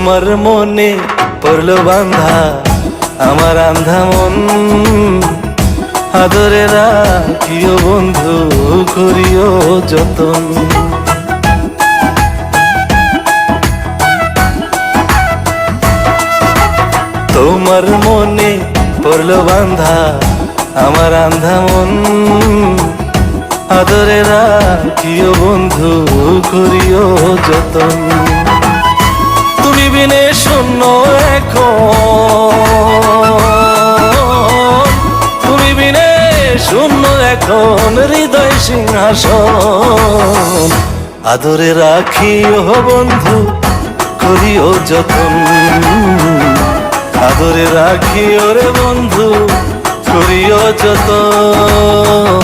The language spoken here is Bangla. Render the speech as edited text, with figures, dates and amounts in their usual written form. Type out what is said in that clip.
তোমার মনে পড়লো বান্ধা আমার আন্ধা মন, আদরে রাখিও বন্ধু করিও যতন। তোমার মনে পড়লো বান্ধা আমার আন্ধা মন, আদরে রাখিও বন্ধু করিও যতন। তুমি বিনে শূন্য এখন, তুমি বিনে শূন্য এখন হৃদয় সিংহাসন, আদরে রাখিও বন্ধু করিও যতন, আদরে রাখিও রে বন্ধু করিও যতন।